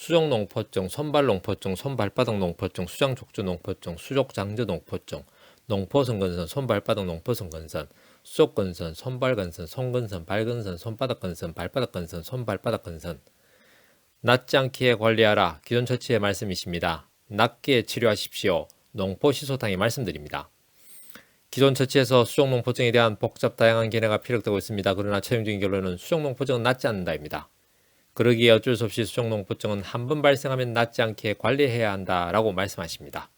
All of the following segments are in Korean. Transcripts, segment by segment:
수족농포증, 손발농포증, 손발바닥 농포증, 수장족주 농포증, 수족장저 농포증, 농포선근선, 손발바닥 농포선근선, 수족근선, 손발근선, 손근선, 발근선, 손바닥근선, 발바닥근선, 손발바닥근선. 낫지 않게 관리하라. 기존 처치의 말씀이십니다. 낫게 치료하십시오. 농포시소탕이 말씀드립니다. 기존 처치에서 수족농포증에 대한 복잡 다양한 견해가 피력되고 있습니다. 그러나 최종적인 결론은 수족농포증은 낫지 않는다입니다. 그러기에 어쩔 수 없이 수족농포증은 한 번 발생하면 낫지 않게 관리해야 한다라고 말씀하십니다.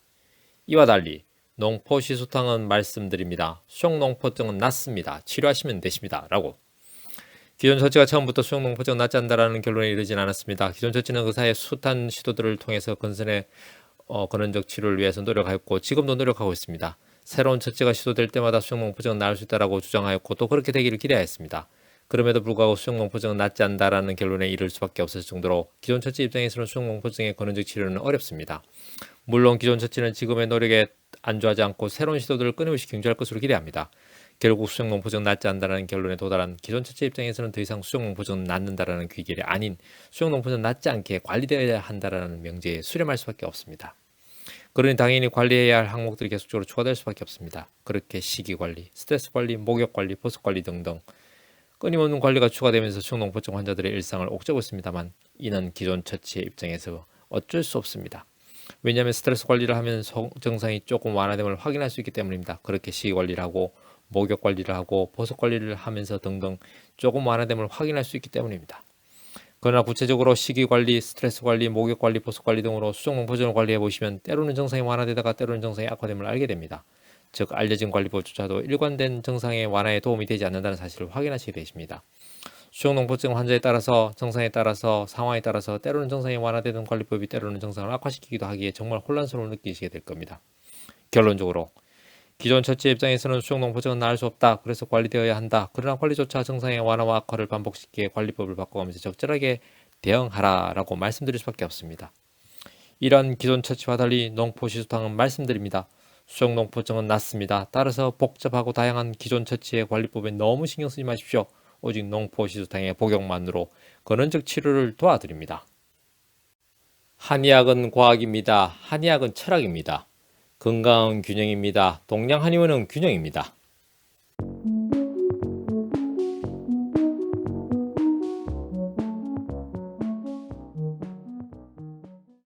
이와 달리 농포시소탕은 말씀드립니다. 수족농포증은 낫습니다. 치료하시면 되십니다. 라고. 기존 처치가 처음부터 수족농포증은 낫지 않는다라는 결론에 이르진 않았습니다. 기존 처치는 의사의 숱한 시도들을 통해서 근선의 근원적 치료를 위해서 노력하였고 지금도 노력하고 있습니다. 새로운 처치가 시도될 때마다 수족농포증은 나을 수 있다고 주장하였고 또 그렇게 되기를 기대하였습니다. 그럼에도 불구하고 수족농포증은 낫지 않는다라는 결론에 이를 수밖에 없을 정도로 기존 처치 입장에서는 수족농포증의 근원적 치료는 어렵습니다. 물론 기존 처치는 지금의 노력에 안주하지 않고 새로운 시도들을 끊임없이 경주할 것으로 기대합니다. 결국 수족농포증은 낫지 않는다는 결론에 도달한 기존 처치 입장에서는 더 이상 수족농포증은 낫는다라는 귀결이 아닌 수족농포증은 낫지 않게 관리되어야 한다라는 명제에 수렴할 수밖에 없습니다. 그러니 당연히 관리해야 할 항목들이 계속적으로 추가될 수밖에 없습니다. 그렇게 식이관리, 스트레스관리, 목욕관리, 보습관리 등등 끊임없는 관리가 추가되면서 수족농포증 환자들의 일상을 옥죄고 있습니다만 이는 기존 처치의 입장에서 어쩔 수 없습니다. 왜냐하면 스트레스 관리를 하면 증상이 조금 완화됨을 확인할 수 있기 때문입니다. 그렇게 식이관리를 하고 목욕관리를 하고 보습관리를 하면서 등등 조금 완화됨을 확인할 수 있기 때문입니다. 그러나 구체적으로 식이관리, 스트레스관리, 목욕관리, 보습관리 등으로 수족농포증을 관리해보시면 때로는 증상이 완화되다가 때로는 증상이 악화됨을 알게 됩니다. 즉 알려진 관리법조차도 일관된 증상의 완화에 도움이 되지 않는다는 사실을 확인하시게 되십니다. 수족농포증 환자에 따라서 증상에 따라서 상황에 따라서 때로는 증상이 완화되는 관리법이 때로는 증상을 악화시키기도 하기에 정말 혼란스러움을 느끼시게 될 겁니다. 결론적으로 기존 처치 입장에서는 수족농포증은 나을 수 없다. 그래서 관리되어야 한다. 그러나 관리조차 증상의 완화와 악화를 반복시키기에 관리법을 바꿔가면서 적절하게 대응하라라고 말씀드릴 수밖에 없습니다. 이러한 기존 처치와 달리 농포시소탕은 말씀드립니다. 수족농포증은 낫습니다. 따라서 복잡하고 다양한 기존 처치의 관리법에 너무 신경 쓰지 마십시오. 오직 농포시소탕의 복용만으로 근원적 치료를 도와드립니다. 한의학은 과학입니다. 한의학은 철학입니다. 건강은 균형입니다. 동양 한의원은 균형입니다.